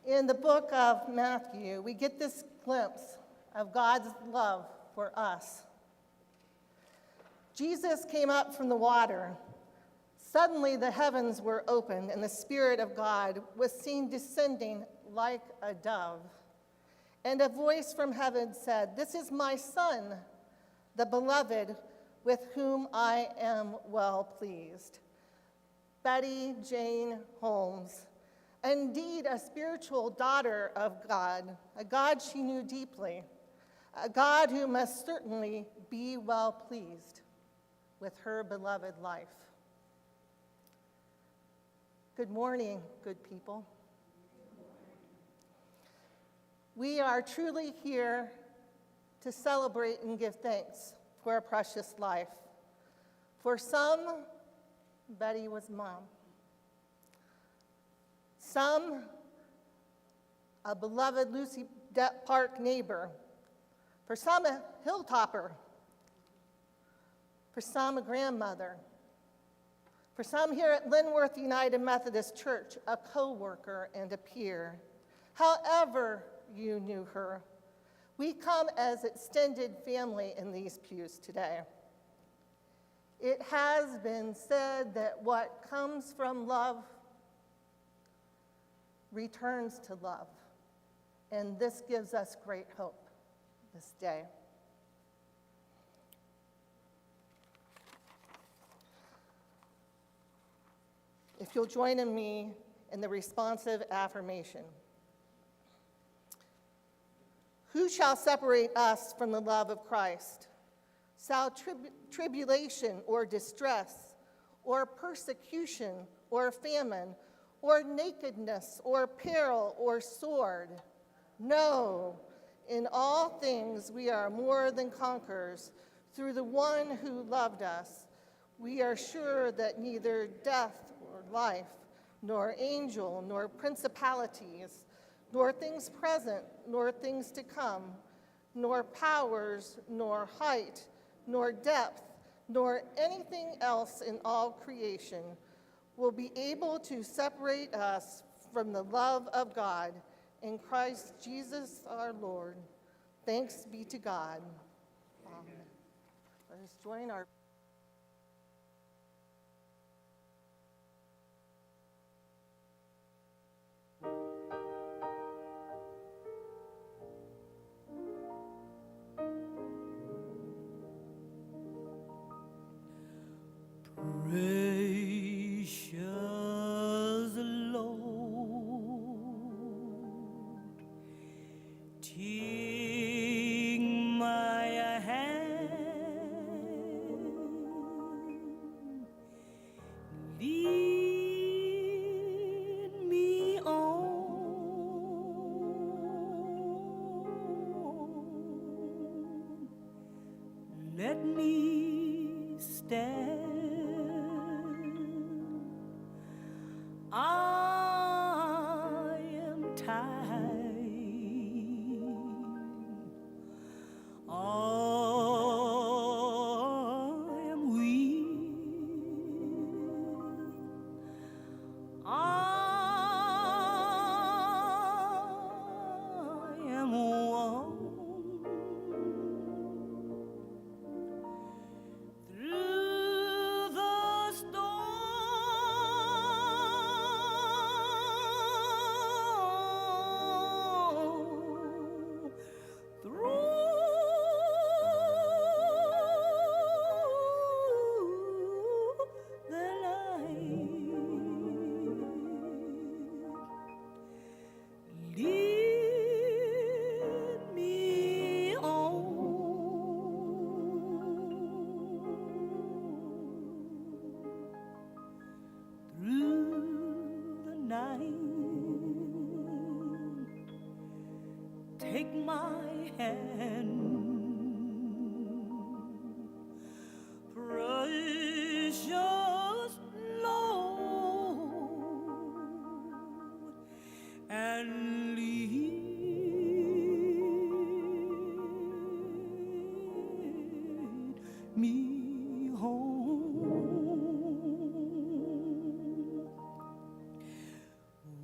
In the book of Matthew, we get this glimpse of God's love for us. Jesus came up from the water. Suddenly the heavens were opened, and the Spirit of God was seen descending like a dove. And a voice from heaven said, "This is my Son, the beloved, with whom I am well pleased." Betty Jane Holmes, indeed a spiritual daughter of God, a God she knew deeply, a God who must certainly be well pleased with her beloved life. Good morning, good people. We are truly here to celebrate and give thanks for a precious life. For some, Betty was mom. Some, a beloved Lucy Depp Park neighbor. For some, a Hilltopper. For some, a grandmother. For some here at Linworth United Methodist Church, a co-worker and a peer. However you knew her, we come as extended family in these pews today. It has been said that what comes from love returns to love, and this gives us great hope this day. If you'll join in me in the responsive affirmation. Who shall separate us from the love of Christ? Shall tribulation or distress, or persecution, or famine, or nakedness, or peril, or sword? No, in all things we are more than conquerors through the one who loved us. We are sure that neither death or life, nor angel, nor principalities, nor things present, nor things to come, nor powers, nor height, nor depth, nor anything else in all creation will be able to separate us from the love of God in Christ Jesus our Lord. Thanks be to God. Amen. Let us join our Precious Lord, take my hand, lead me on, let me stand. I am tired. I am weak. I am worn through the storm, through the night. Lead me on through the night. Take my hand, precious Lord, and lead me home.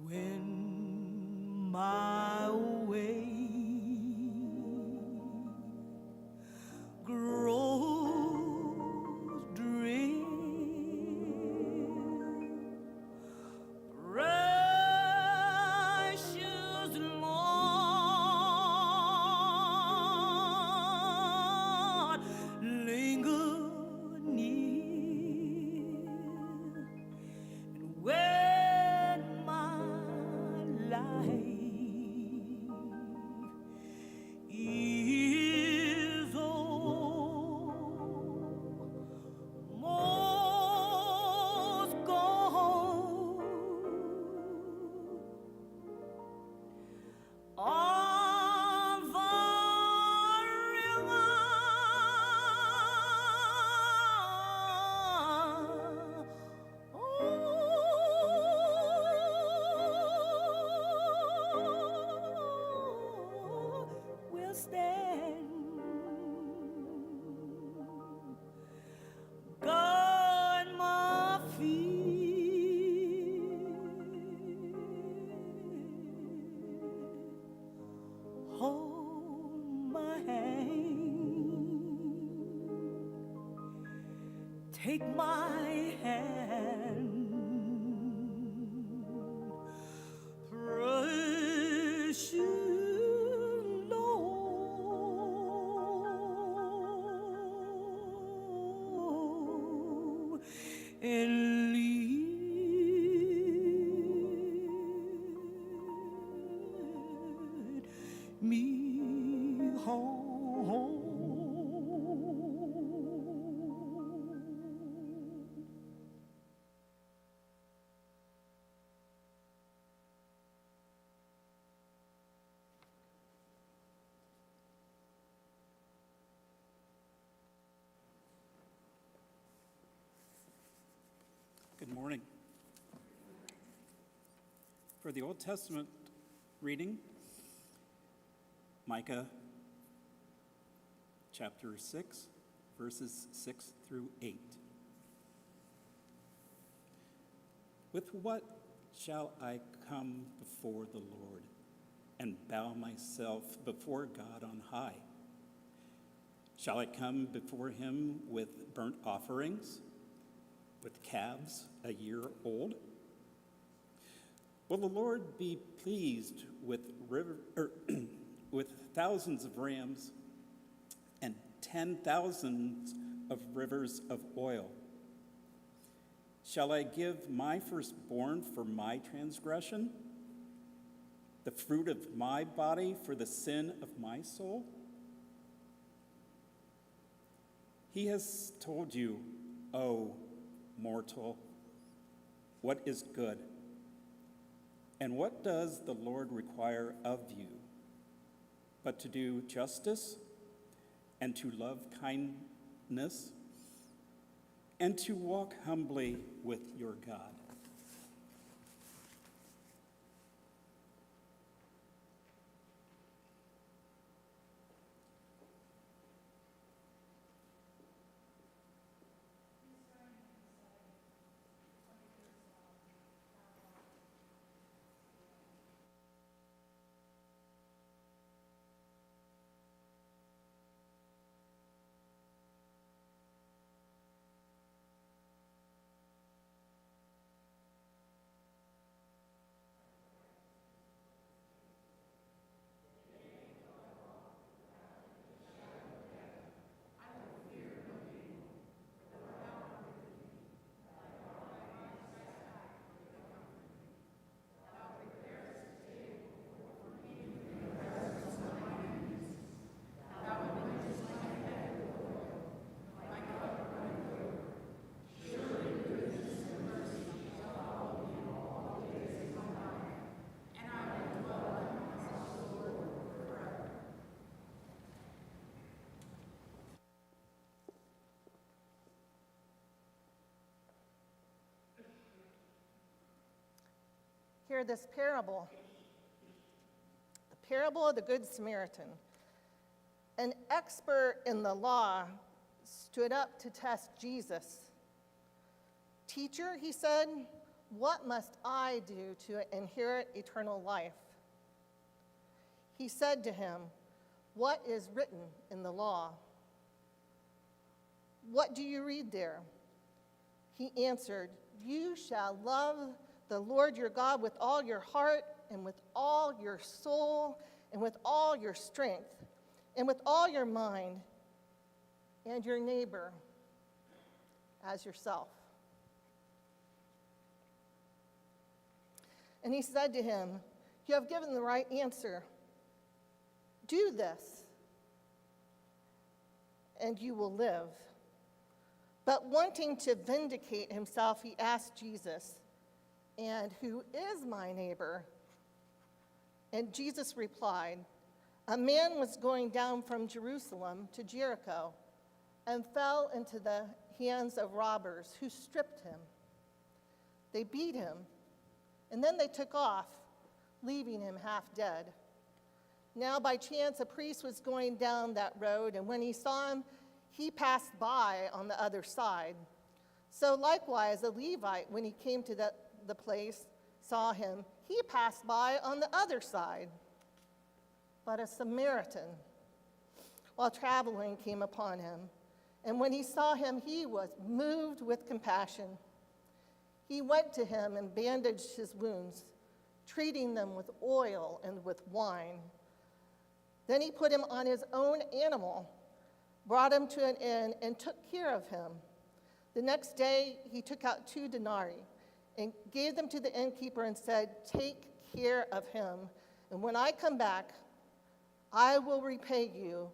When my hold my hand, take my hand, precious Lord, and lead me home. Good morning. For the Old Testament reading, Micah chapter 6, verses 6 through 8. With what shall I come before the Lord and bow myself before God on high? Shall I come before him with burnt offerings, with calves a year old? Will the Lord be pleased with with thousands of rams and 10,000 of rivers of oil? Shall I give my firstborn for my transgression, the fruit of my body for the sin of my soul? He has told you, O mortal, what is good, and what does the Lord require of you, but to do justice, and to love kindness, and to walk humbly with your God. Hear this parable, the parable of the Good Samaritan. An expert in the law stood up to test Jesus. "Teacher," he said, "what must I do to inherit eternal life?" He said to him, "What is written in the law? What do you read there?" He answered, "You shall love the Lord your God with all your heart and with all your soul and with all your strength and with all your mind, and your neighbor as yourself." And he said to him, "You have given the right answer. Do this, and you will live." But wanting to vindicate himself, he asked Jesus, "And who is my neighbor?" And Jesus replied, "A man was going down from Jerusalem to Jericho and fell into the hands of robbers who stripped him. They beat him, and then they took off, leaving him half dead. Now by chance a priest was going down that road, and when he saw him, he passed by on the other side. So likewise a Levite, when he came to the place, saw him, he passed by on the other side. but a Samaritan, while traveling, came upon him. And when he saw him, he was moved with compassion. He went to him and bandaged his wounds, treating them with oil and with wine. Then he put him on his own animal, brought him to an inn, and took care of him. The next day he took out 2 denarii and gave them to the innkeeper and said, "Take care of him, and when I come back, I will repay you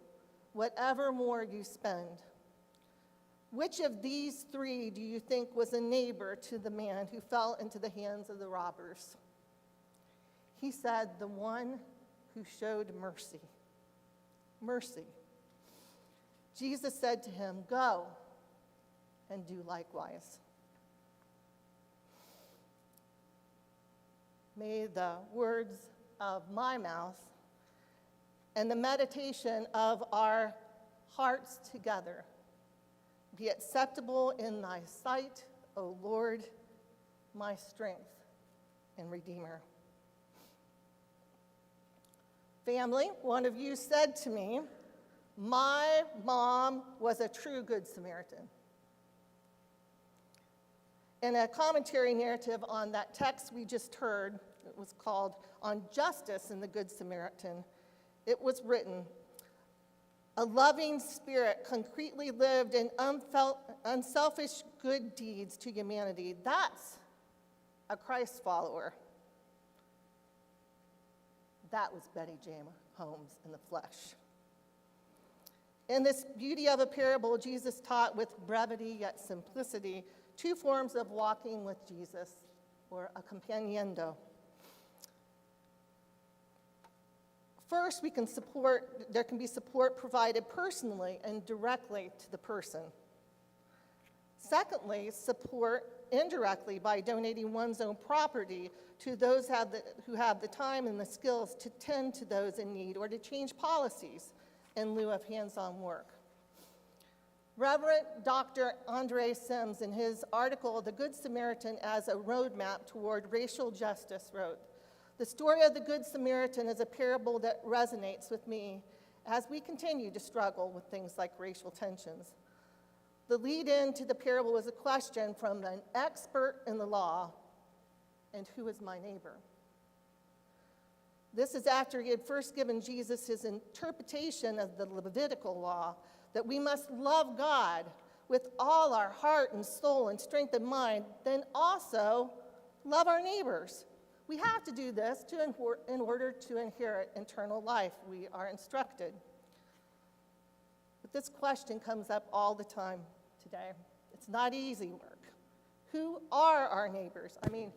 whatever more you spend." Which of these 3 do you think was a neighbor to the man who fell into the hands of the robbers? He said, "The one who showed mercy." Mercy. Jesus said to him, "Go and do likewise." May the words of my mouth and the meditation of our hearts together be acceptable in thy sight, O Lord, my strength and Redeemer. Family, one of you said to me, "My mom was a true Good Samaritan." In a commentary narrative on that text we just heard, it was called "On Justice in the Good Samaritan," it was written, "A loving spirit concretely lived in unselfish good deeds to humanity. That's a Christ follower." That was Jane Holmes in the flesh. In this beauty of a parable, Jesus taught with brevity yet simplicity 2 forms of walking with Jesus, or a companiendo. First, there can be support provided personally and directly to the person. Secondly, support indirectly by donating one's own property to those who have the time and the skills to tend to those in need or to change policies in lieu of hands-on work. Reverend Dr. Andre Sims, in his article, "The Good Samaritan as a Roadmap Toward Racial Justice," wrote, "The story of the Good Samaritan is a parable that resonates with me as we continue to struggle with things like racial tensions. The lead-in to the parable was a question from an expert in the law, and who is my neighbor? This is after he had first given Jesus his interpretation of the Levitical law, that we must love God with all our heart and soul and strength and mind, then also love our neighbors. We have to do this in order to inherit eternal life, we are instructed. But this question comes up all the time today. It's not easy work. Who are our neighbors? I mean,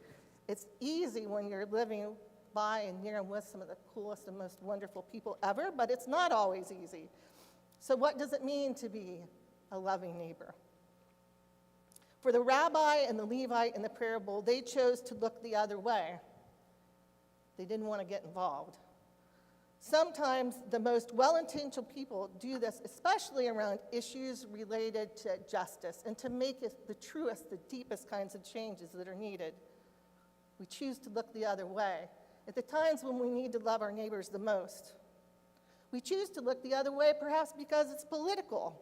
it's easy when you're living by and near and with some of the coolest and most wonderful people ever, but it's not always easy. So what does it mean to be a loving neighbor? For the rabbi and the Levite in the parable, they chose to look the other way. They didn't want to get involved. Sometimes the most well-intentioned people do this, especially around issues related to justice and to make it the truest, the deepest kinds of changes that are needed. We choose to look the other way at the times when we need to love our neighbors the most. We choose to look the other way perhaps because it's political.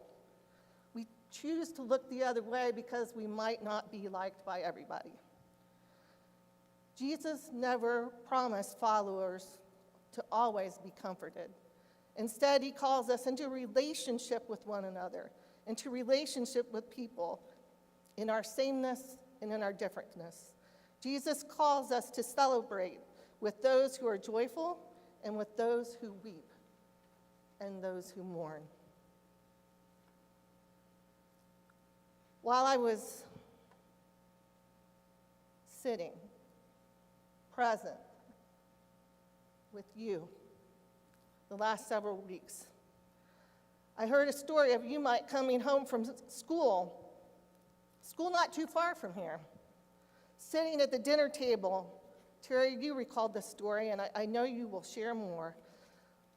We choose to look the other way because we might not be liked by everybody. Jesus never promised followers to always be comforted. Instead, he calls us into relationship with one another, into relationship with people, in our sameness and in our differentness. Jesus calls us to celebrate with those who are joyful and with those who weep and those who mourn. While I was sitting, present with you the last several weeks, I heard a story of you might coming home from school not too far from here, sitting at the dinner table. Terry, you recalled this story, and I know you will share more.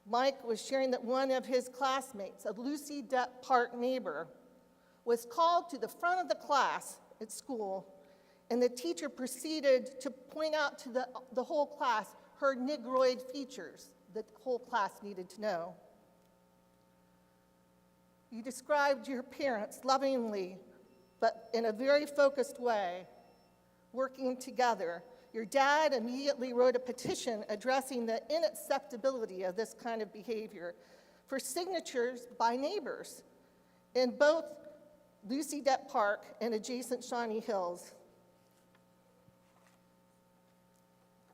Mike was sharing that one of his classmates, a Lucy Depp Park neighbor, was called to the front of the class at school, and the teacher proceeded to point out to the whole class her negroid features the whole class needed to know. You described your parents lovingly, but in a very focused way, working together. Your dad immediately wrote a petition addressing the unacceptability of this kind of behavior for signatures by neighbors in both Lucy Depp Park and adjacent Shawnee Hills.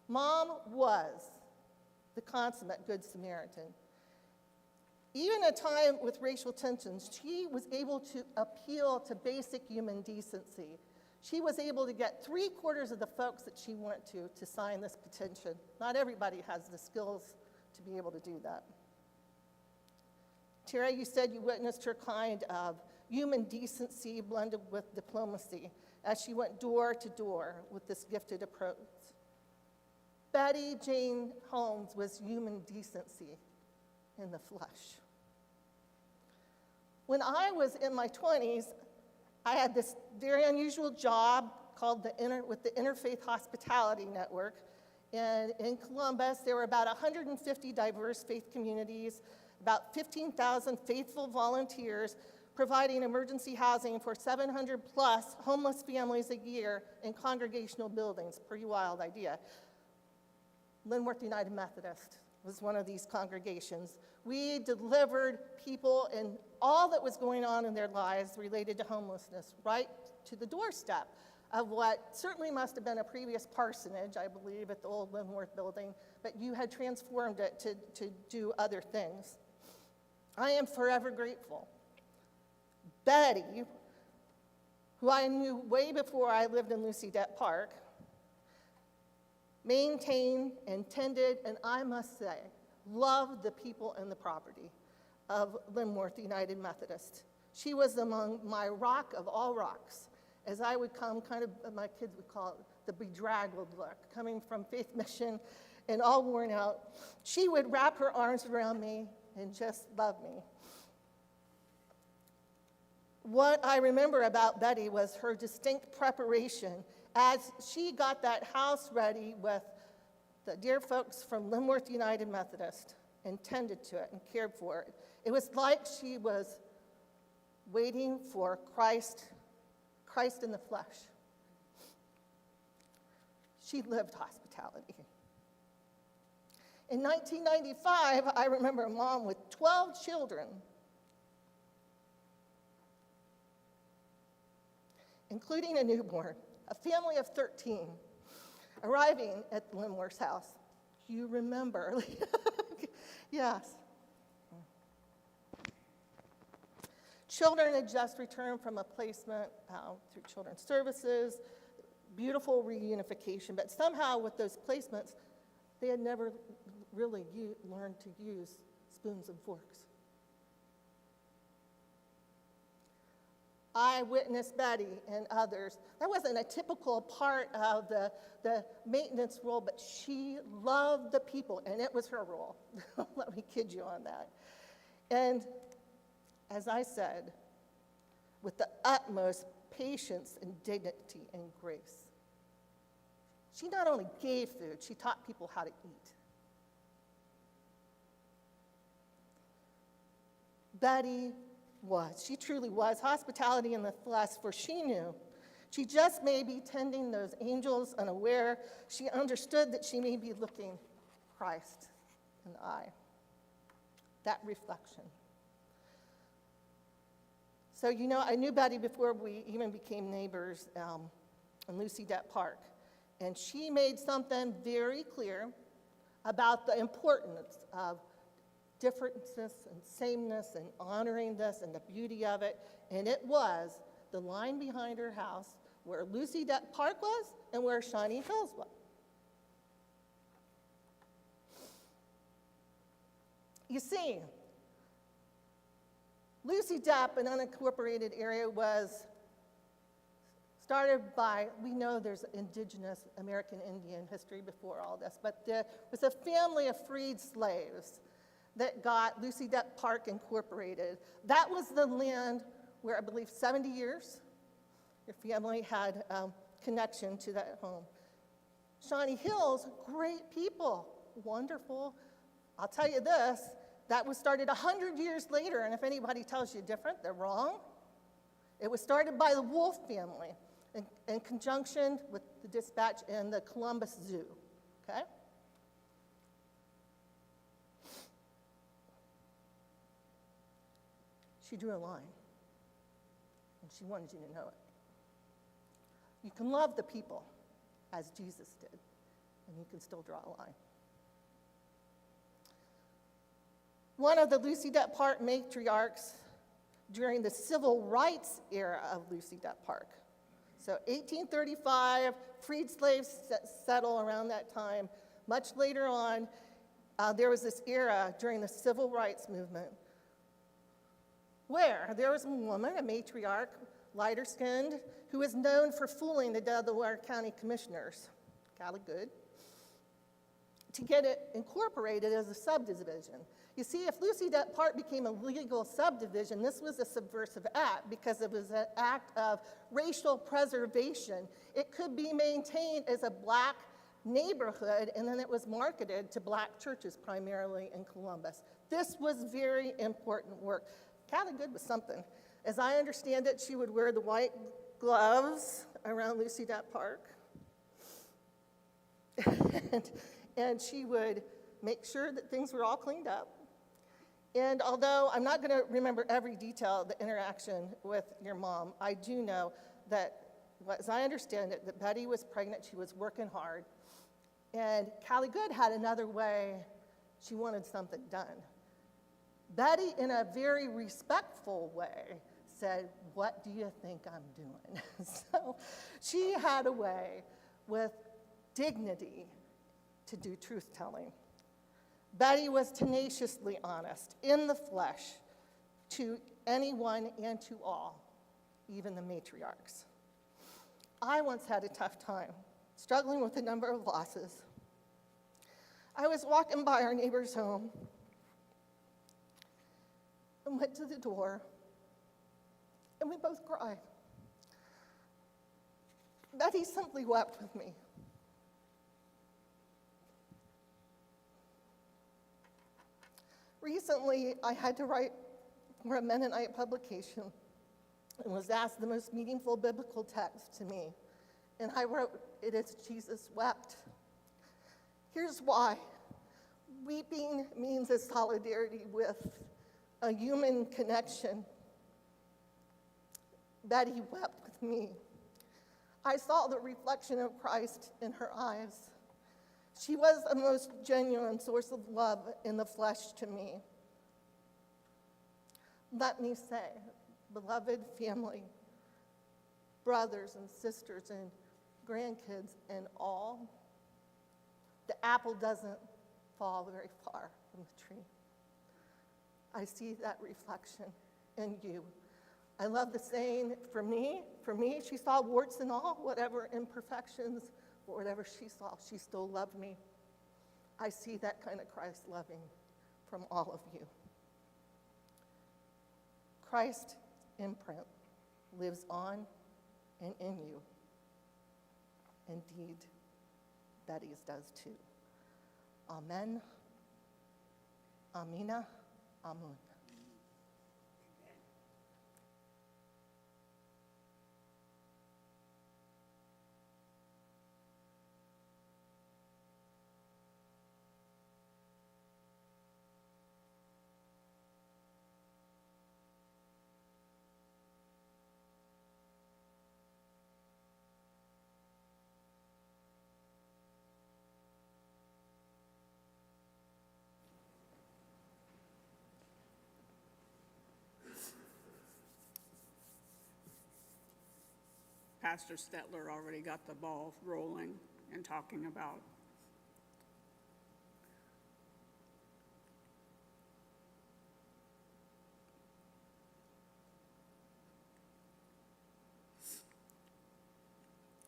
Mom was the consummate Good Samaritan. Even at a time with racial tensions, she was able to appeal to basic human decency. She was able to get 3/4 of the folks that she went to sign this petition. Not everybody has the skills to be able to do that. Tara, you said you witnessed her kind of human decency blended with diplomacy as she went door to door with this gifted approach. Betty Jane Holmes was human decency in the flesh. When I was in my 20s, I had this very unusual job called with the Interfaith Hospitality Network. And in Columbus, there were about 150 diverse faith communities, about 15,000 faithful volunteers, providing emergency housing for 700 plus homeless families a year in congregational buildings. Pretty wild idea. Linworth United Methodist was one of these congregations. We delivered people and all that was going on in their lives related to homelessness right to the doorstep of what certainly must have been a previous parsonage, I believe, at the old Linworth building, but you had transformed it to do other things. I am forever grateful. Betty, who I knew way before I lived in Lucy Depp Park, maintained and tended, and I must say, loved the people and the property of Linworth United Methodist. She was among my rock of all rocks, as I would come, kind of, my kids would call it the bedraggled look, coming from Faith Mission and all worn out. She would wrap her arms around me and just love me. What I remember about Betty was her distinct preparation as she got that house ready with the dear folks from Linworth United Methodist and tended to it and cared for it. It was like she was waiting for Christ in the flesh. She lived hospitality. In 1995, I remember a mom with 12 children, including a newborn, a family of 13, arriving at Linworth's house. You remember? Yes. Children had just returned from a placement through Children's Services, beautiful reunification, but somehow with those placements, they had never really learned to use spoons and forks. I witnessed Betty and others. That wasn't a typical part of the maintenance role, but she loved the people, and it was her role. Let me kid you on that. And as I said, with the utmost patience and dignity and grace. She not only gave food, she taught people how to eat. Betty she truly was hospitality in the flesh, for she knew she just may be tending those angels unaware. She understood that she may be looking Christ in the eye. That reflection. So, I knew Betty before we even became neighbors in Lucy Depp Park. And she made something very clear about the importance of differences and sameness and honoring this and the beauty of it. And it was the line behind her house where Lucy Depp Park was and where Shawnee Hills was. You see, Lucy Depp, an unincorporated area, was started by, we know there's indigenous American Indian history before all this, but there was a family of freed slaves that got Lucy Depp Park incorporated. That was the land where I believe 70 years your family had connection to that home. Shawnee Hills, great people, wonderful. I'll tell you this, that was started 100 years later, and if anybody tells you different, they're wrong. It was started by the Wolf family in conjunction with the Dispatch and the Columbus Zoo, okay? She drew a line, and she wanted you to know it. You can love the people as Jesus did, and you can still draw a line. One of the Lucy Depp Park matriarchs during the civil rights era of Lucy Depp Park. So 1835, freed slaves settle around that time. Much later on, there was this era during the civil rights movement where there was a woman, a matriarch, lighter-skinned, who was known for fooling the Delaware County commissioners, Calligood, to get it incorporated as a subdivision. You see, if Lucy Depp Park became a legal subdivision, this was a subversive act because it was an act of racial preservation. It could be maintained as a black neighborhood, and then it was marketed to black churches, primarily in Columbus. This was very important work. Calligood was something. As I understand it, she would wear the white gloves around Lucy Depp Park. and she would make sure that things were all cleaned up. And although I'm not going to remember every detail of the interaction with your mom, I do know that, as I understand it, that Betty was pregnant, she was working hard, and Calligood had another way she wanted something done. Betty, in a very respectful way, said, "What do you think I'm doing?" So she had a way with dignity to do truth-telling. Betty was tenaciously honest, in the flesh, to anyone and to all, even the matriarchs. I once had a tough time, struggling with a number of losses. I was walking by our neighbor's home and went to the door, and we both cried. Betty simply wept with me. Recently, I had to write for a Mennonite publication and was asked the most meaningful biblical text to me. And I wrote, "It is Jesus wept." Here's why. Weeping means a solidarity with a human connection. Betty wept with me. I saw the reflection of Christ in her eyes. She was the most genuine source of love in the flesh to me. Let me say, beloved family, brothers and sisters and grandkids and all, the apple doesn't fall very far from the tree. I see that reflection in you. I love the saying, for me, she saw warts and all, whatever imperfections, or whatever she saw, she still loved me. I see that kind of Christ loving from all of you. Christ's imprint lives on and in you. Indeed, Betty's does too. Amen. Amina. Amun. Pastor Stetler already got the ball rolling and talking about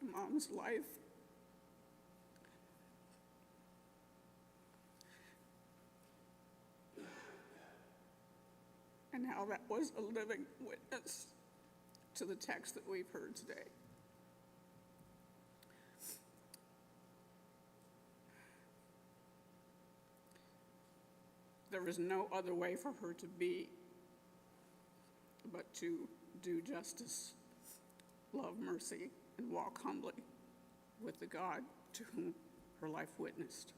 Mom's life. And how that was a living witness to the text that we've heard today. there was no other way for her to be but to do justice, love mercy, and walk humbly with the God to whom her life witnessed.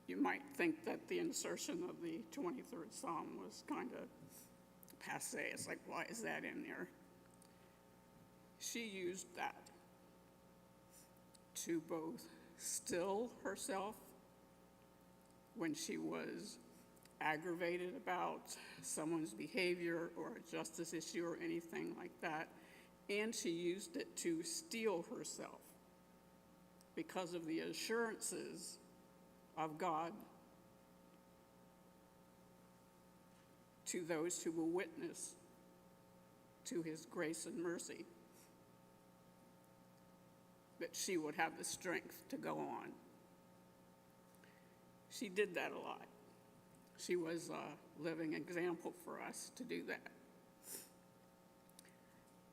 You might think that the insertion of the 23rd Psalm was kind of passé. It's like, why is that in there? She used that to both still herself when she was aggravated about someone's behavior or a justice issue or anything like that, and she used it to steel herself because of the assurances of God to those who will witness to his grace and mercy, that she would have the strength to go on. She did that a lot. She was a living example for us to do that.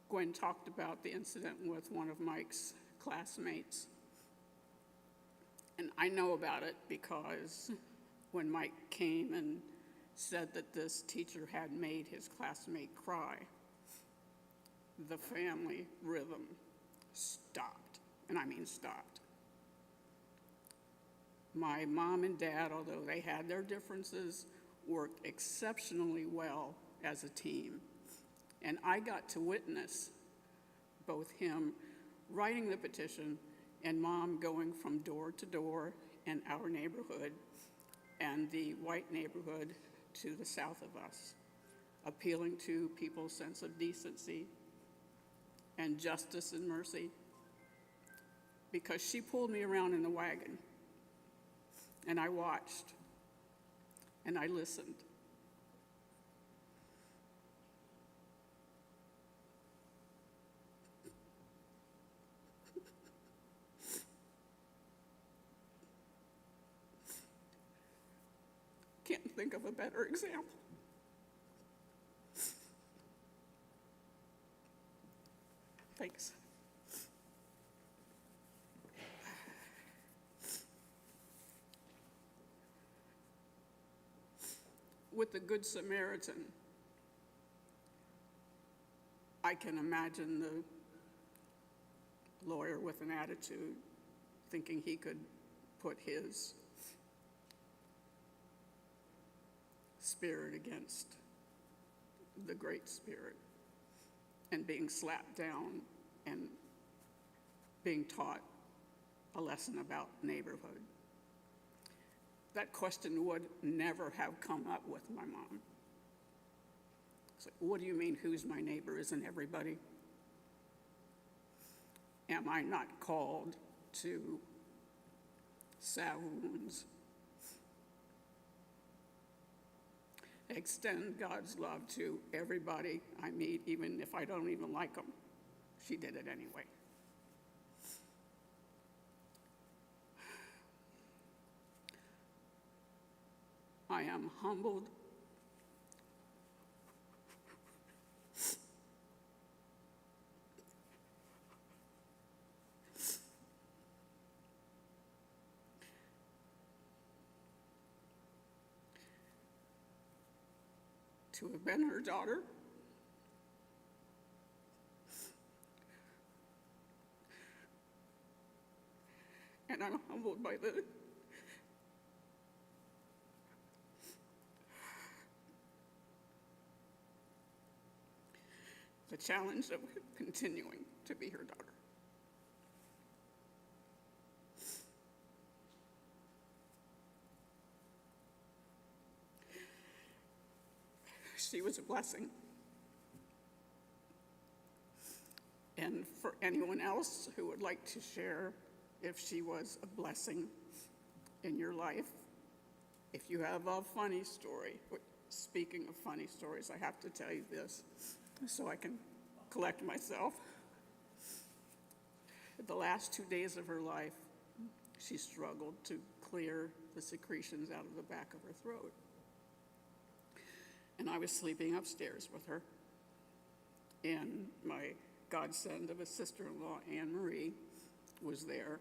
Gwen talked about the incident with one of Mike's classmates. And I know about it because when Mike came and said that this teacher had made his classmate cry, the family rhythm stopped, and I mean stopped. My mom and dad, although they had their differences, worked exceptionally well as a team. And I got to witness both him writing the petition and Mom going from door to door in our neighborhood and the white neighborhood to the south of us, appealing to people's sense of decency and justice and mercy, because she pulled me around in the wagon, and I watched, and I listened. Can't think of a better example. Thanks. With the Good Samaritan, I can imagine the lawyer with an attitude thinking he could put his spirit against the Great Spirit and being slapped down and being taught a lesson about neighborhood. That question would never have come up with my mom. It's like, what do you mean, who's my neighbor? Isn't everybody? Am I not called to salve wounds? Extend God's love to everybody I meet, even if I don't even like them. She did it anyway. I am humbled to have been her daughter, and I'm humbled by the challenge of continuing to be her daughter. She was a blessing. And for anyone else who would like to share if she was a blessing in your life, if you have a funny story, speaking of funny stories, I have to tell you this so I can collect myself. The last 2 days of her life, she struggled to clear the secretions out of the back of her throat. And I was sleeping upstairs with her, and my godson of a sister-in-law, Anne Marie, was there.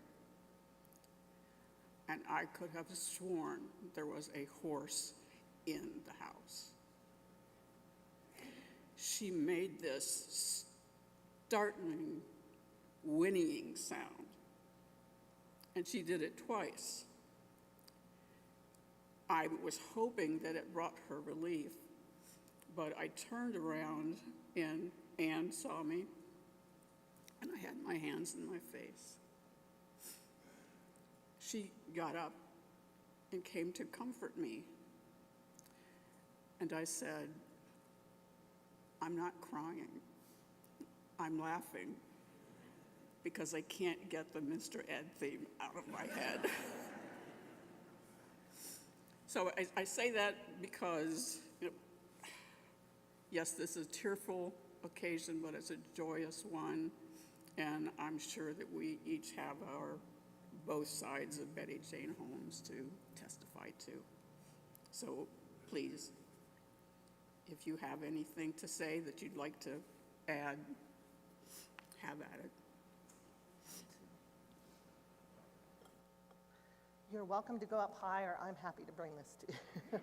and I could have sworn there was a horse in the house. She made this startling whinnying sound, and she did it twice. I was hoping that it brought her relief, but I turned around and Anne saw me, and I had my hands in my face. She got up and came to comfort me, and I said, "I'm not crying, I'm laughing, because I can't get the Mr. Ed theme out of my head." So I say that because, yes, this is a tearful occasion, but it's a joyous one, and I'm sure that we each have both sides of Betty Jane Holmes to testify to. So please, if you have anything to say that you'd like to add, have at it. You're welcome to go up higher. I'm happy to bring this to you.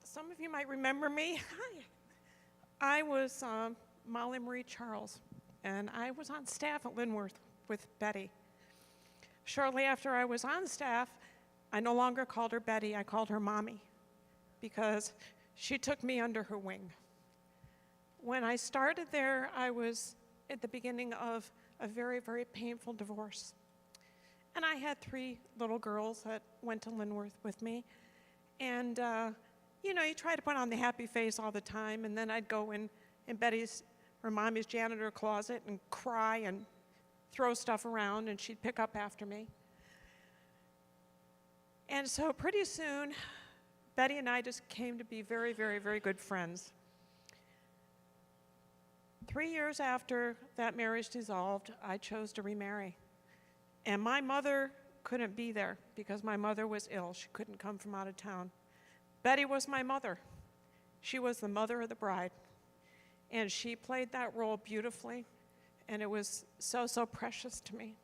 Some of you might remember me. Hi. I was Molly Marie Charles, and I was on staff at Linworth with Betty. Shortly after I was on staff, I no longer called her Betty, I called her Mommy, because she took me under her wing. When I started there, I was at the beginning of a very, very painful divorce. And I had 3 little girls that went to Linworth with me. And you try to put on the happy face all the time, and then I'd go in Betty's or Mommy's janitor closet and cry and throw stuff around, and she'd pick up after me. And so pretty soon, Betty and I just came to be very, very, very good friends. 3 years after that marriage dissolved, I chose to remarry. And my mother couldn't be there because my mother was ill. She couldn't come from out of town. Betty was my mother. She was the mother of the bride. And she played that role beautifully, and it was so, so precious to me.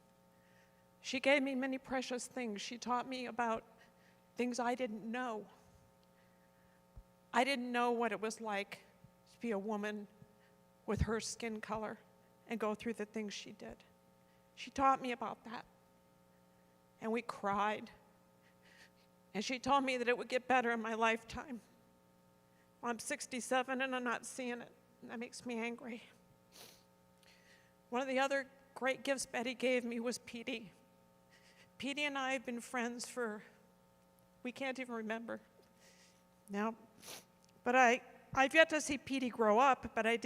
She gave me many precious things. She taught me about things I didn't know. I didn't know what it was like to be a woman with her skin color and go through the things she did. She taught me about that. And we cried. And she told me that it would get better in my lifetime. Well, I'm 67 and I'm not seeing it. And that makes me angry. One of the other great gifts Betty gave me was Petey. Petey and I have been friends for, we can't even remember now. But I've yet to see Petey grow up, but I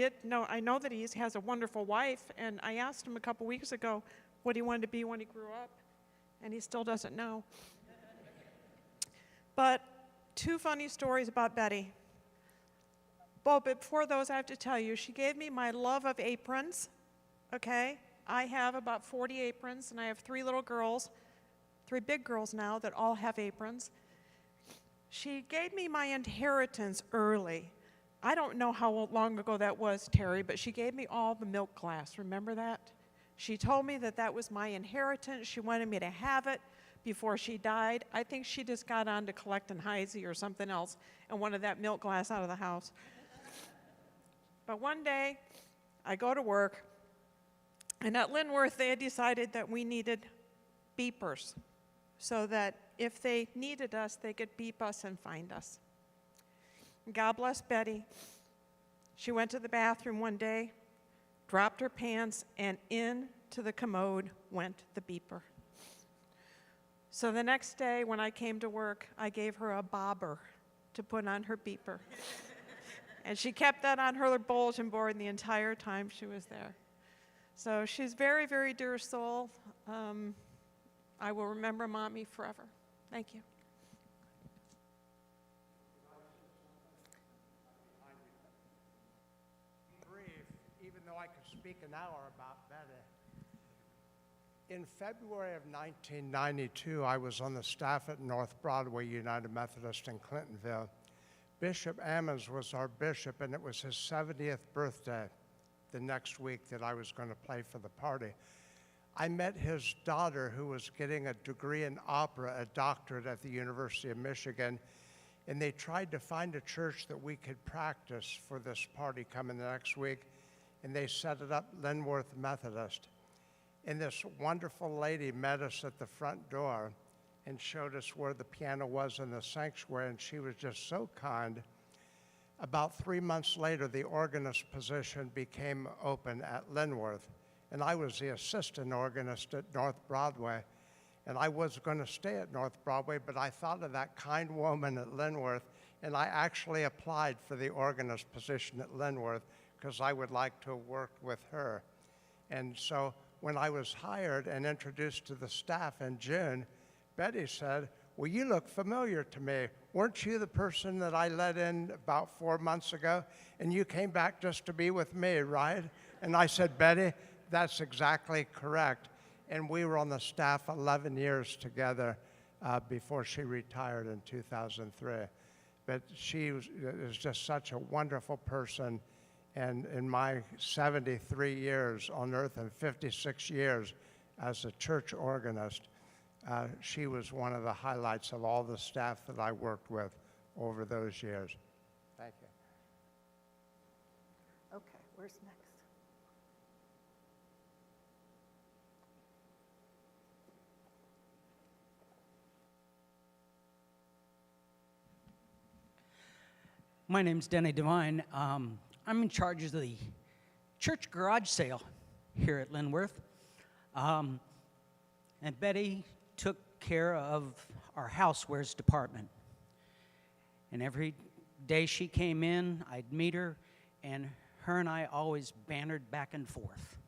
know that he has a wonderful wife, and I asked him a couple weeks ago what he wanted to be when he grew up, and he still doesn't know. But 2 funny stories about Betty. Well, but before those, I have to tell you, she gave me my love of aprons, okay? I have about 40 aprons, and I have 3 little girls, 3 big girls now that all have aprons. She gave me my inheritance early. I don't know how long ago that was, Terry, but she gave me all the milk glass. Remember that? She told me that that was my inheritance. She wanted me to have it before she died. I think she just got on to collecting Heisey or something else and wanted that milk glass out of the house. But one day, I go to work, and at Linworth, they had decided that we needed beepers so that if they needed us, they could beep us and find us. God bless Betty. She went to the bathroom one day, dropped her pants, and into the commode went the beeper. So the next day when I came to work, I gave her a bobber to put on her beeper. And she kept that on her bulletin board the entire time she was there. So she's very, very dear soul. I will remember Mommy forever. Thank you. Brief, even though I could speak an hour about Betty. In February of 1992, I was on the staff at North Broadway United Methodist in Clintonville. Bishop Ammons was our bishop, and it was his 70th birthday the next week that I was going to play for the party. I met his daughter, who was getting a degree in opera, a doctorate at the University of Michigan, and they tried to find a church that we could practice for this party coming the next week, and they set it up, Linworth Methodist. And this wonderful lady met us at the front door and showed us where the piano was in the sanctuary, and she was just so kind. About 3 months later, the organist position became open at Linworth, and I was the assistant organist at North Broadway. And I was going to stay at North Broadway, but I thought of that kind woman at Linworth, and I actually applied for the organist position at Linworth because I would like to work with her. And so when I was hired and introduced to the staff in June, Betty said, "Well, you look familiar to me. Weren't you the person that I let in about 4 months ago? And you came back just to be with me, right?" And I said, "Betty, that's exactly correct." And we were on the staff 11 years together before she retired in 2003. But she is just such a wonderful person. And in my 73 years on earth and 56 years as a church organist, she was one of the highlights of all the staff that I worked with over those years. Thank you. Okay, where's next? My name's Denny Devine. I'm in charge of the church garage sale here at Linworth. And Betty took care of our housewares department. And every day she came in, I'd meet her, and her and I always bantered back and forth.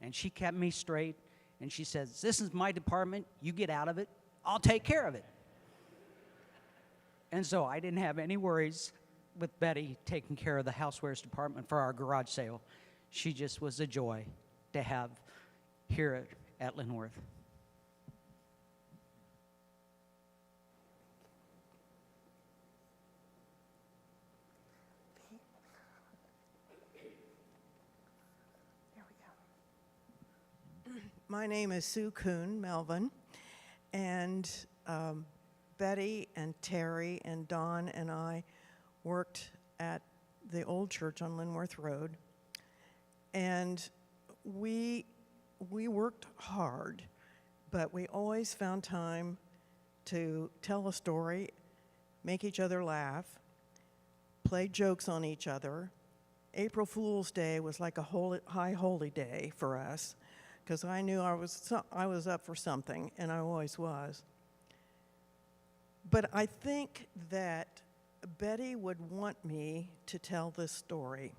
And she kept me straight, and she says, "This is my department, you get out of it, I'll take care of it." And so I didn't have any worries with Betty taking care of the housewares department for our garage sale. She just was a joy to have here at Linworth. There we go. My name is Sue Kuhn Melvin, and Betty and Terry and Don and I worked at the old church on Linworth Road, and we worked hard, but we always found time to tell a story, make each other laugh, play jokes on each other. April Fool's Day was like a high holy day for us, because I knew I was up for something, and I always was. But I think that Betty would want me to tell this story.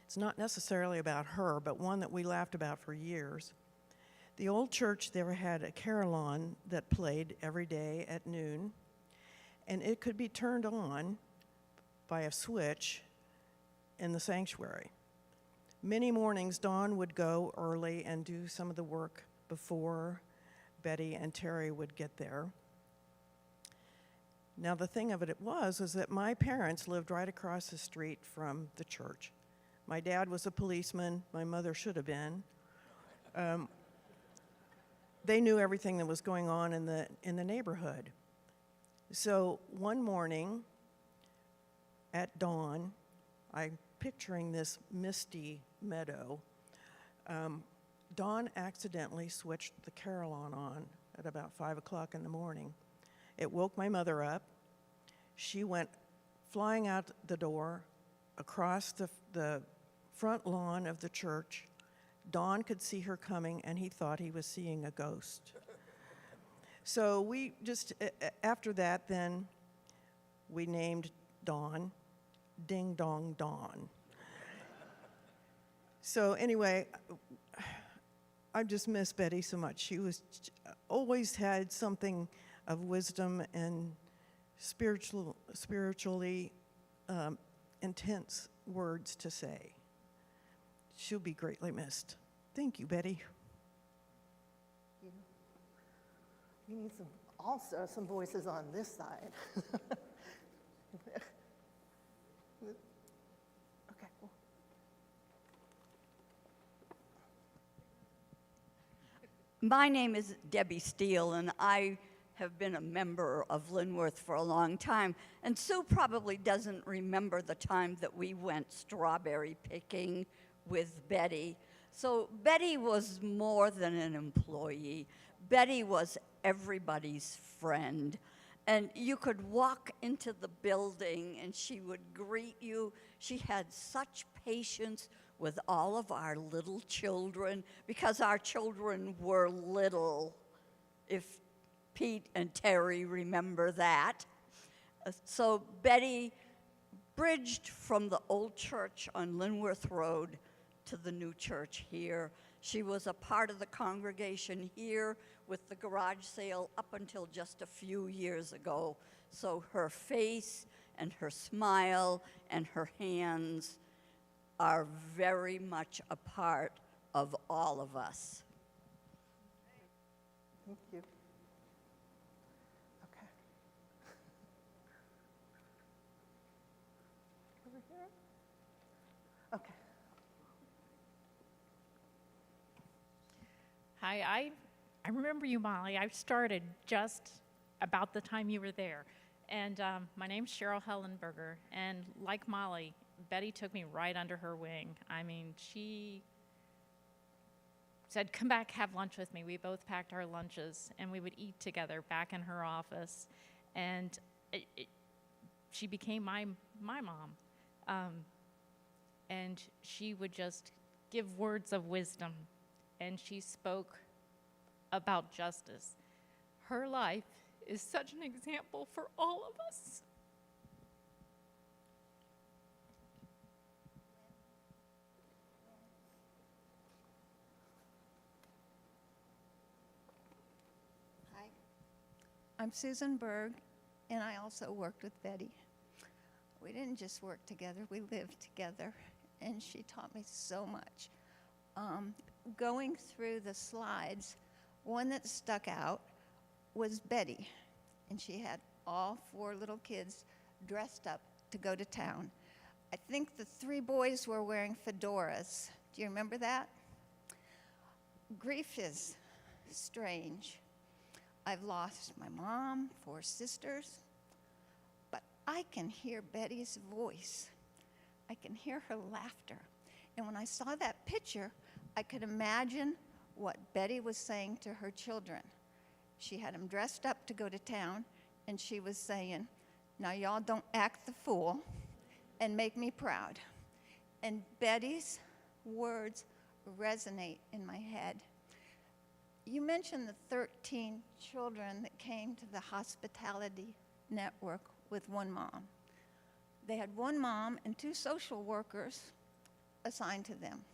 It's not necessarily about her, but one that we laughed about for years. The old church there had a carillon that played every day at noon, and it could be turned on by a switch in the sanctuary. Many mornings, Dawn would go early and do some of the work before Betty and Terry would get there. Now, the thing of it was that my parents lived right across the street from the church. My dad was a policeman. My mother should have been. They knew everything that was going on in the neighborhood. So one morning at dawn, I'm picturing this misty meadow. Dawn accidentally switched the carillon on at about 5 o'clock in the morning. It woke my mother up. She went flying out the door across the front lawn of the church. Don could see her coming, and he thought he was seeing a ghost. So we just, after that, then we named Dawn Ding Dong Dawn. So anyway, I just miss Betty so much. She was always had something of wisdom and spiritually intense words to say. She'll be greatly missed. Thank you, Betty. You need also some voices on this side. Okay, cool. My name is Debbie Steele, and I have been a member of Linworth for a long time. And Sue probably doesn't remember the time that we went strawberry picking with Betty. So Betty was more than an employee. Betty was everybody's friend. And you could walk into the building and she would greet you. She had such patience with all of our little children, because our children were little, if Pete and Terry remember that. So Betty bridged from the old church on Linworth Road to the new church here. She was a part of the congregation here with the garage sale up until just a few years ago. So her face and her smile and her hands are very much a part of all of us. Thank you. Okay. Over here? Okay. Hi, I remember you, Molly. I started just about the time you were there. And my name's Cheryl Hellenberger, and like Molly, Betty took me right under her wing. I mean, she said, come back, have lunch with me. We both packed our lunches, and we would eat together back in her office. And she became my mom. And she would just give words of wisdom, and she spoke about justice. Her life is such an example for all of us. Hi, I'm Susan Berg, and I also worked with Betty. We didn't just work together, we lived together, and she taught me so much. Going through the slides, one that stuck out was Betty, and she had all 4 little kids dressed up to go to town. I think the 3 boys were wearing fedoras. Do you remember that? Grief is strange. I've lost my mom, 4 sisters, but I can hear Betty's voice. I can hear her laughter. And when I saw that picture, I could imagine what Betty was saying to her children. She had them dressed up to go to town, and she was saying, now y'all don't act the fool and make me proud. And Betty's words resonate in my head. You mentioned the 13 children that came to the hospitality network with one mom. They had one mom and 2 social workers assigned to them.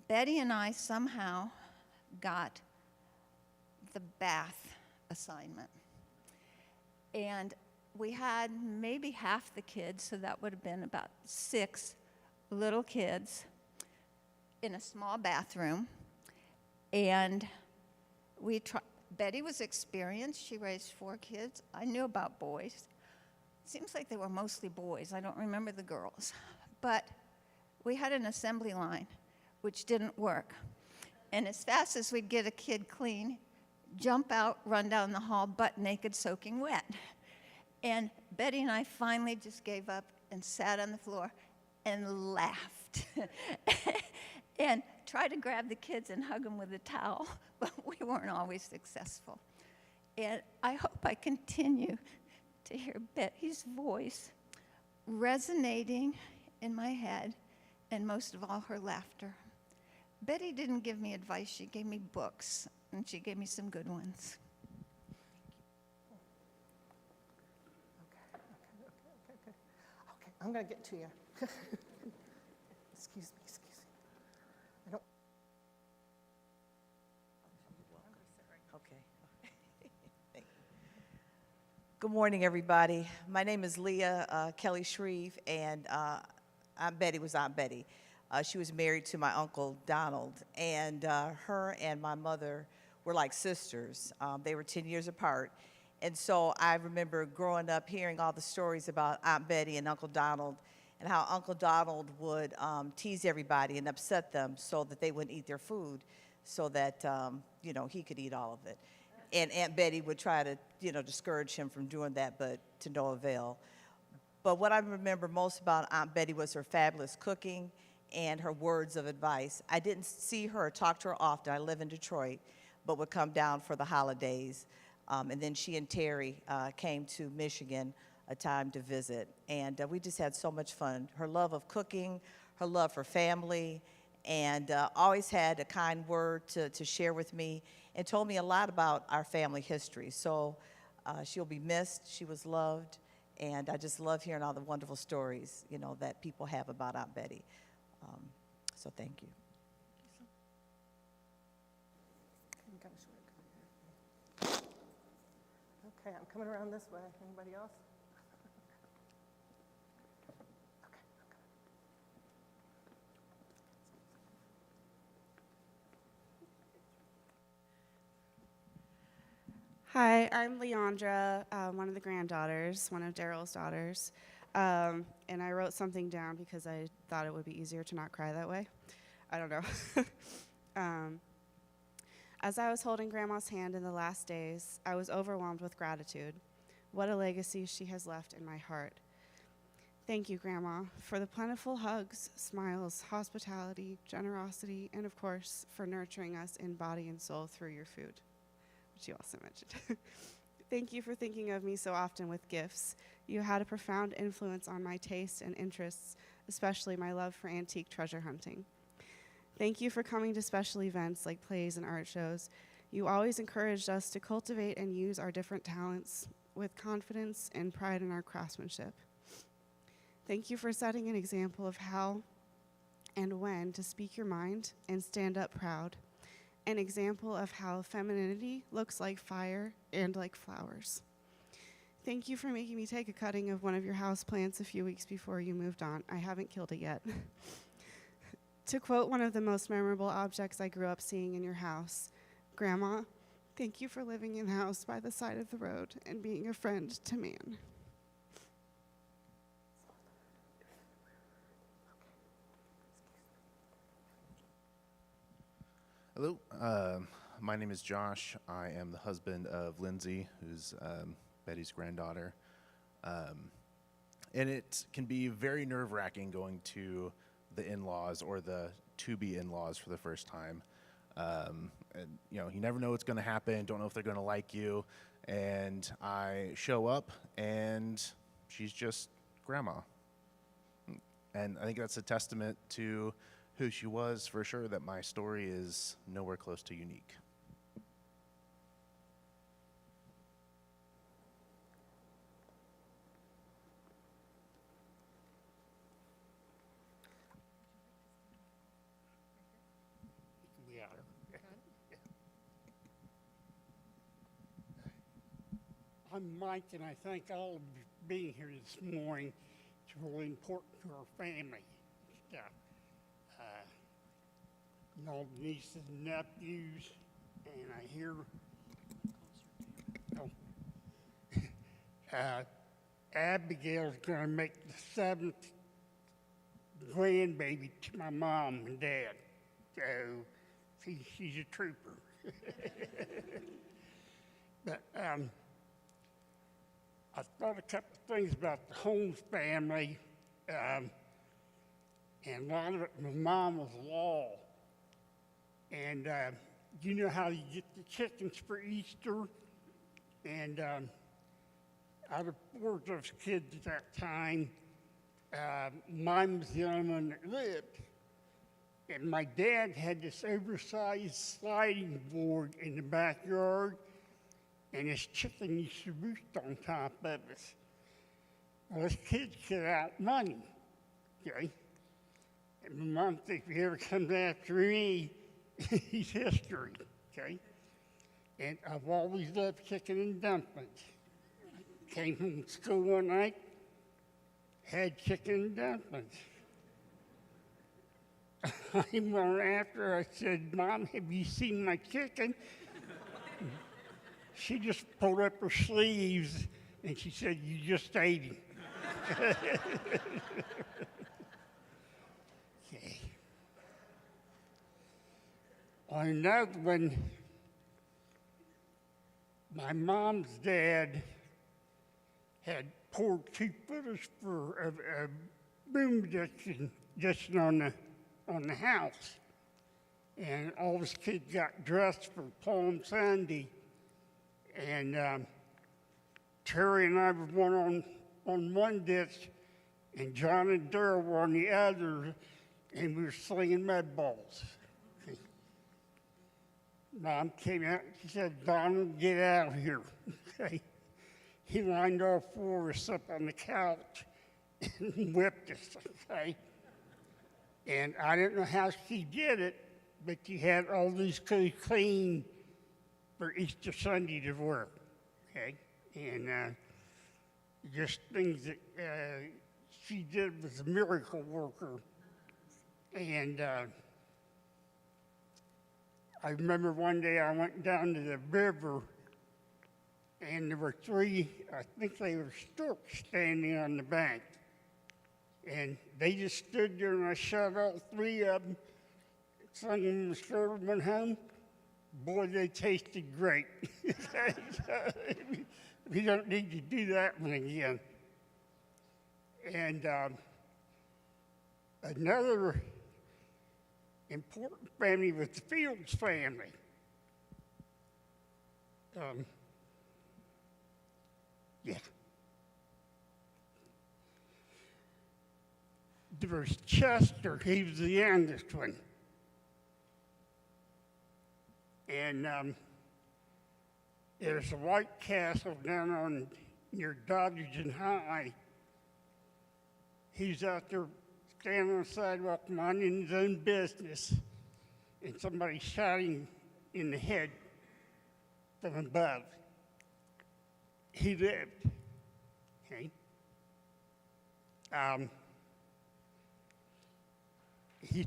Betty and I somehow got the bath assignment. And we had maybe half the kids, so that would have been about 6 little kids in a small bathroom. And Betty was experienced. She raised 4 kids. I knew about boys. Seems like they were mostly boys. I don't remember the girls. But we had an assembly line, which didn't work. And as fast as we'd get a kid clean, jump out, run down the hall, butt naked, soaking wet. And Betty and I finally just gave up and sat on the floor and laughed. And tried to grab the kids and hug them with a towel, but we weren't always successful. And I hope I continue to hear Betty's voice resonating in my head, and most of all, her laughter. Betty didn't give me advice, she gave me books, and she gave me some good ones. Okay, I'm going to get to you. Excuse me. I don't. Okay. Good morning, everybody. My name is Leah Kelly Shreve, and Aunt Betty was Aunt Betty. She was married to my uncle Donald, and her and my mother were like sisters. They were 10 years apart. And so I remember growing up hearing all the stories about Aunt Betty and Uncle Donald, and how Uncle Donald would tease everybody and upset them so that they wouldn't eat their food, so that he could eat all of it. And Aunt Betty would try to discourage him from doing that, but to no avail. But what I remember most about Aunt Betty was her fabulous cooking and her words of advice. I didn't see her or talk to her often. I live in Detroit, but would come down for the holidays. And then she and Terry came to Michigan a time to visit. And we just had so much fun. Her love of cooking, her love for family, and always had a kind word to share with me, and told me a lot about our family history. So she'll be missed. She was loved. And I just love hearing all the wonderful stories, that people have about Aunt Betty. So thank you. Okay, I'm coming around this way. Anybody else? Hi, I'm Leandra, one of the granddaughters, one of Daryle's daughters. And I wrote something down because I thought it would be easier to not cry that way. I don't know. As I was holding Grandma's hand in the last days, I was overwhelmed with gratitude. What a legacy she has left in my heart. Thank you, Grandma, for the plentiful hugs, smiles, hospitality, generosity, and of course, for nurturing us in body and soul through your food, which you also mentioned. Thank you for thinking of me so often with gifts. You had a profound influence on my taste and interests, especially my love for antique treasure hunting. Thank you for coming to special events like plays and art shows. You always encouraged us to cultivate and use our different talents with confidence and pride in our craftsmanship. Thank you for setting an example of how and when to speak your mind and stand up proud. An example of how femininity looks like fire and like flowers. Thank you for making me take a cutting of one of your houseplants a few weeks before you moved on. I haven't killed it yet. To quote one of the most memorable objects I grew up seeing in your house, Grandma, thank you for living in a house by the side of the road and being a friend to man. Hello, my name is Josh. I am the husband of Lindsay, who's Betty's granddaughter. And it can be very nerve-wracking going to the in-laws or the to-be in-laws for the first time. And you never know what's going to happen, don't know if they're going to like you. And I show up, and she's just Grandma. And I think that's a testament to who she was, for sure, that my story is nowhere close to unique. Yeah. I'm Mike, and I thank all of you for being here this morning. It's really important to our family. All the nieces and nephews, and I hear Abigail's going to make the 7th grandbaby to my mom and dad. So she's a trooper. But I thought a couple of things about the Holmes family, and a lot of it, my mom was law. And you know how you get the chickens for Easter? And out of 4 of those kids at that time, mine was the only one that lived. And my dad had this oversized sliding board in the backyard, and his chicken used to roost on top of us. Well, this kid cut out money, okay? And my mom said, if he ever comes after me, he's history, okay? And I've always loved chicken and dumplings. Came from school one night, had chicken and dumplings. I went after her, I said, Mom, have you seen my chicken? she just pulled up her sleeves and she said, "You just ate him." Okay. On another one, my mom's dad had poured 2 footers for a boom addition on the house. And all his kids got dressed for Palm Sunday. And Terry and I were on one ditch, and John and Daryle were on the other, and we were slinging mud balls. Okay. Mom came out, she said, "Donald, get out of here." Okay. He lined all 4 of us up on the couch and whipped us, okay? And I didn't know how she did it, but she had all these clothes clean for Easter Sunday to wear, okay? And just things that she did was a miracle worker. And I remember one day I went down to the river, and there were 3, I think they were storks standing on the bank. And they just stood there, and I shot all 3 of them, sung them the servant went home. Boy, they tasted great. We don't need to do that one again. And another important family was the Fields family. Yeah. There was Chester, he was the youngest one. And there's a White Castle down on near Dodgington High. He's out there standing on the sidewalk minding his own business, and somebody shot him in the head from above. He lived, okay? He's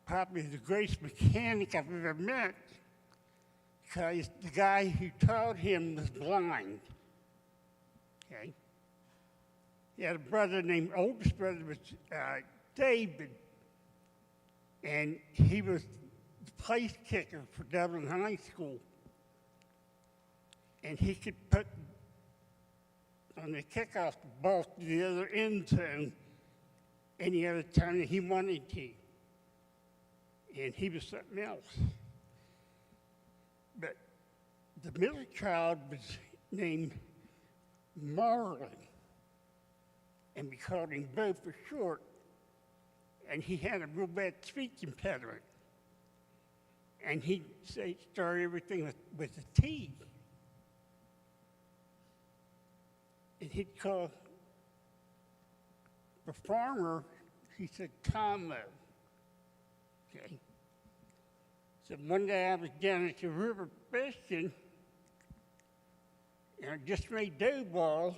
probably the greatest mechanic I've ever met, because the guy who taught him was blind, okay? He had a brother named, oldest brother was David, and he was the place kicker for Dublin High School. And he could put on the kickoff the ball to the other end zone any other time that he wanted to. And he was something else. But the middle child was named Marlon, and we called him Bo for short, and he had a real bad speech impediment. And he'd say, start everything with a T. And he'd call the farmer, he said, Tomo. Okay. So one day I was down at the river fishing, and I just made dough ball,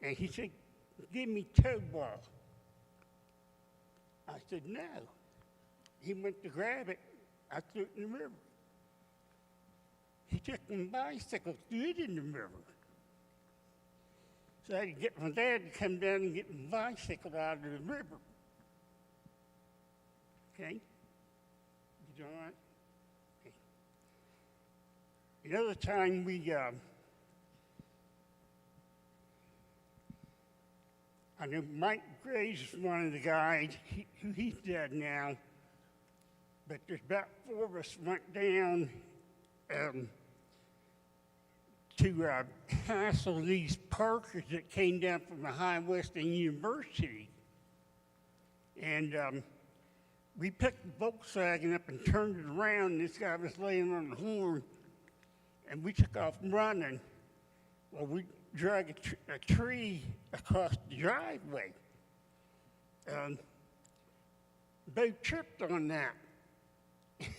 and he said, give me toe ball. I said, no. He went to grab it, I threw it in the river. He took my bicycle, threw it in the river. So I had to get my dad to come down and get my bicycle out of the river. Okay? You all right? Okay. Another time I know Mike Gray's one of the guys, he's dead now, but there's about 4 of us went down to hassle these parkers that came down from the High Western University. And we picked the Volkswagen up and turned it around, and this guy was laying on the horn, and we took off running. Well, we dragged a tree across the driveway. Bo tripped on that.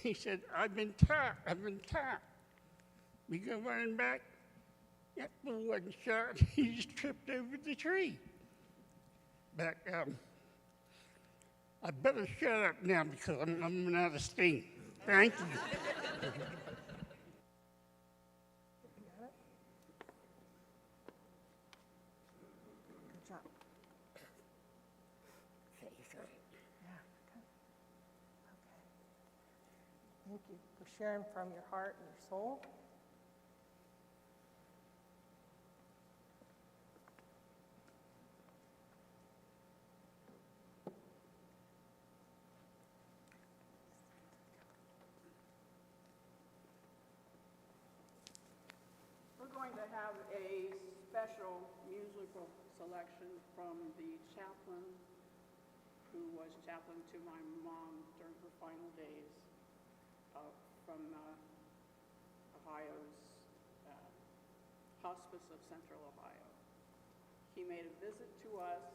He said, I've been taught. We go running back. That fool wasn't shot. He just tripped over the tree. But I better shut up now because I'm running out of steam. Thank you. jump. Yeah, okay. Thank you for sharing from your heart and your soul. We're going to have a special musical selection from the chaplain who was chaplain to my mom during her final days from Ohio's Hospice of Central Ohio. He made a visit to us.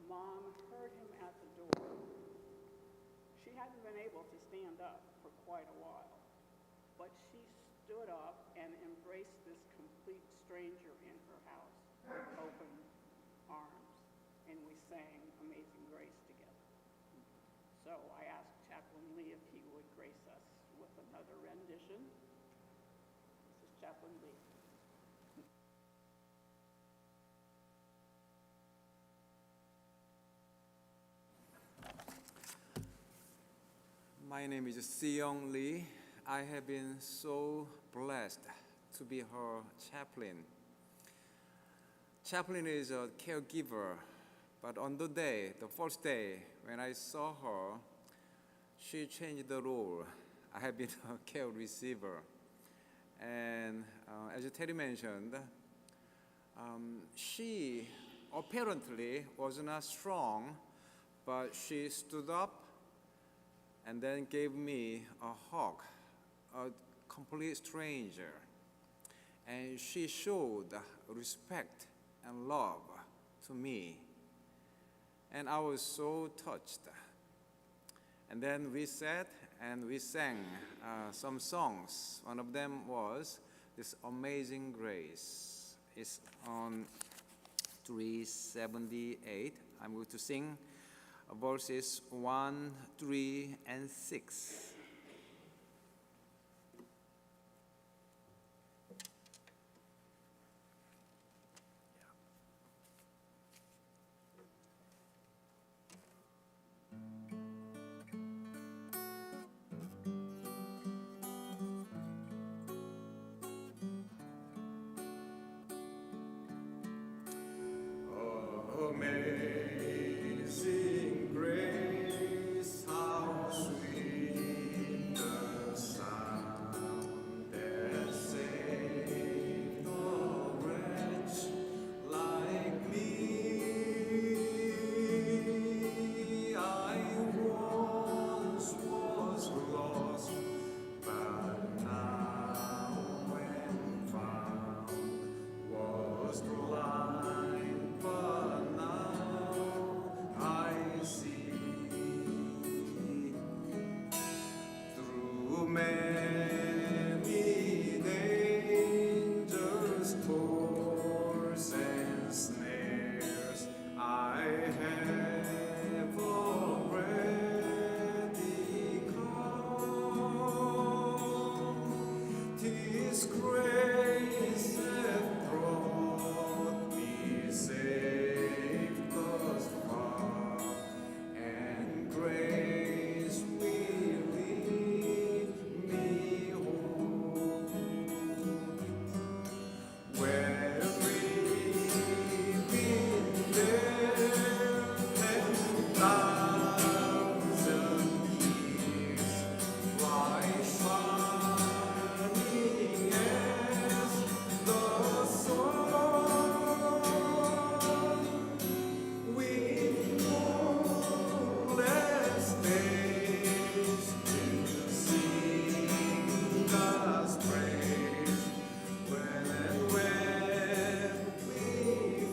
Mom heard him at the door. She hadn't been able to stand up for quite a while, but she stood up and embraced this complete stranger in her house with open arms, and we sang Amazing Grace together. So I asked Chaplain Lee if he would grace us with another rendition. This is Chaplain Lee. My name is Seong Lee. I have been so blessed to be her chaplain. Chaplain is a caregiver, but on the first day when I saw her, she changed the role. I have been a care receiver. And as Terry mentioned, she apparently was not strong, but she stood up and then gave me a hug, a complete stranger. And she showed respect and love to me. And I was so touched. And then we sat and we sang some songs. One of them was this Amazing Grace. It's on 378. I'm going to sing verses 1, 3, and 6. Amazing grace, how sweet the sound that saved a wretch like me. I once was lost, but now when found was blind, but now I see. Through many dangers, toils, and snares, I have already come. 'Tis grace hath brought me safe thus far, and grace will lead me home. Where we've been there 10,000 years, fly shining as the sun, with no less days to sing God's praise. When we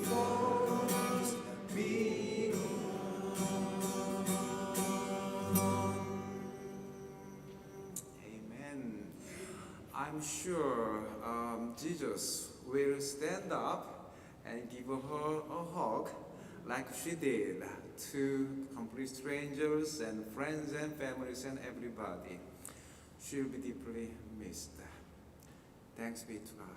first begun. Amen. I'm sure Jesus will stand up and give her a hug like she did to complete strangers and friends and families and everybody. She'll be deeply missed. Thanks be to God.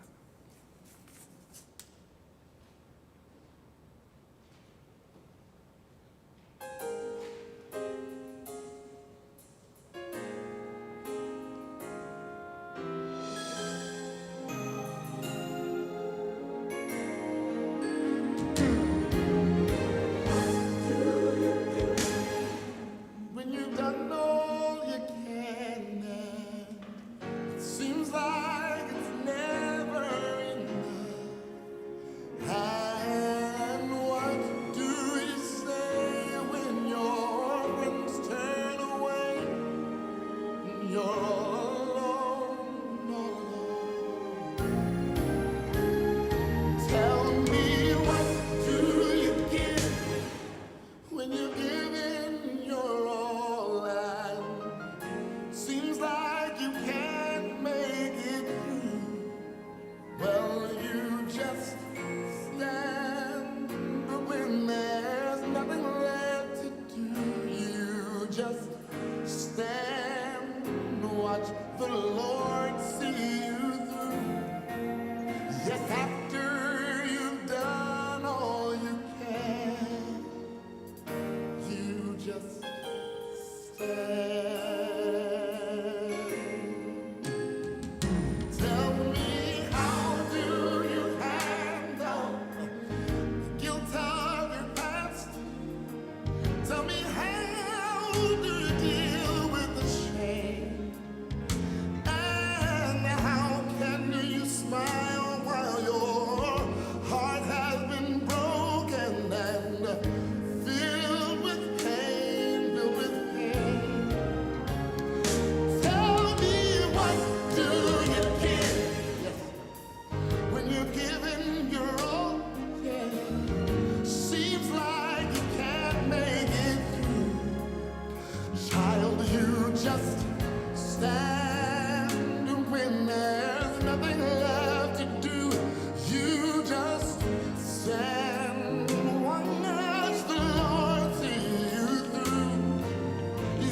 stand one as the Lord see you through.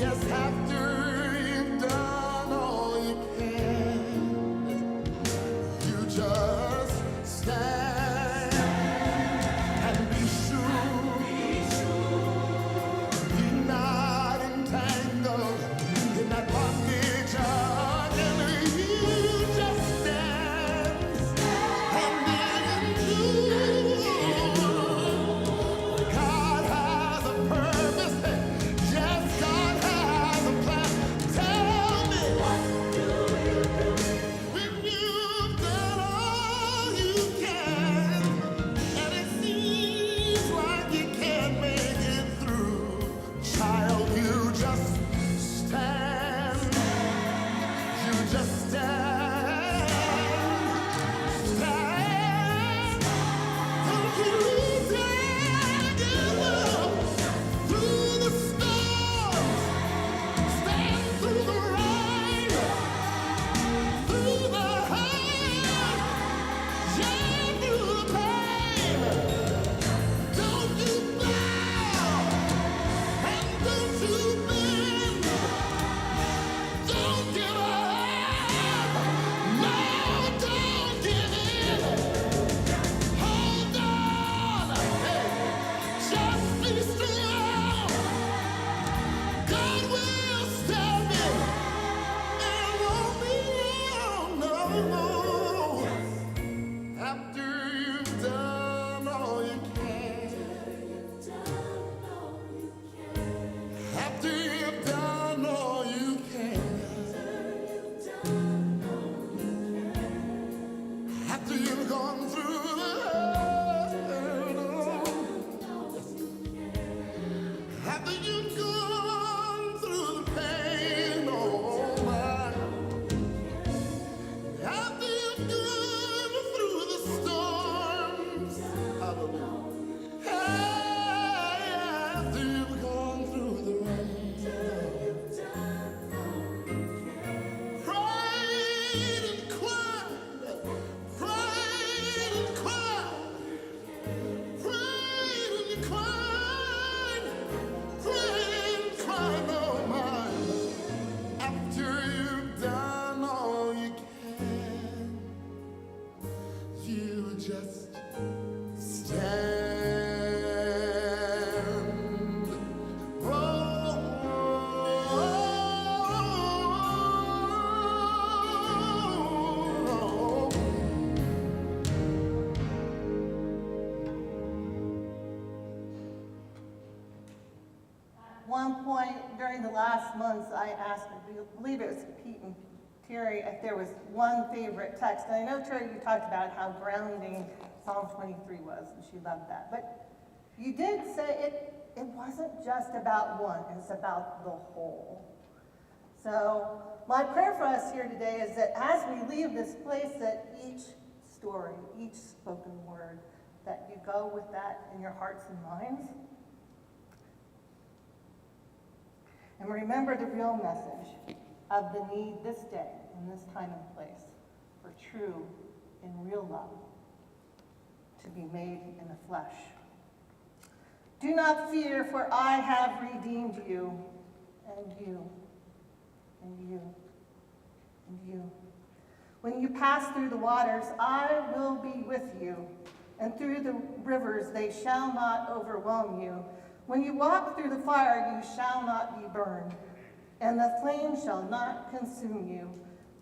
Yes, after you've done all you can, you just stand and be sure. Be not entangled in that bondage again. You just stand and be sure. God has a purpose. Yes, God has a plan. Tell me, what do you do when you've done all you can, and it seems like you can't make it through? Child, you just stand. You just stand. Stand. Don't you dare give up through the storm. Stand through the rain, through the hurt, yeah, through the pain. Don't you bow and don't you bend. Don't give up. No, don't give in. Hold on. Hey, just be strong. God will stand it. It won't be long, no. After you've done all you can. After you've done all you can. After you've gone through the hurt. After you've gone through the pain, oh my. After you've gone through the storms, hallelujah. Hey, after you've gone through the rain, prayed and cried, prayed and cried, prayed and cried, prayed and cried, oh my. After you've done all you can, you just stand. At one point during the last months, I asked, I believe it was Pete and Terry, if there was one favorite text. And I know, Terry, you talked about how grounding Psalm 23 was, and she loved that. But you did say it wasn't just about one, it's about the whole. So my prayer for us here today is that as we leave this place, that each story, each spoken word, that you go with that in your hearts and minds. And remember the real message of the need this day, in this time and place, for true and real love to be made in the flesh. Do not fear, for I have redeemed you, and you, and you, and you. When you pass through the waters, I will be with you, and through the rivers they shall not overwhelm you. When you walk through the fire, you shall not be burned, and the flame shall not consume you.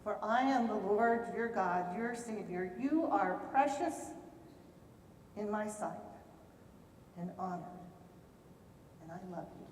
For I am the Lord your God, your Savior. You are precious in my sight and honored, and I love you.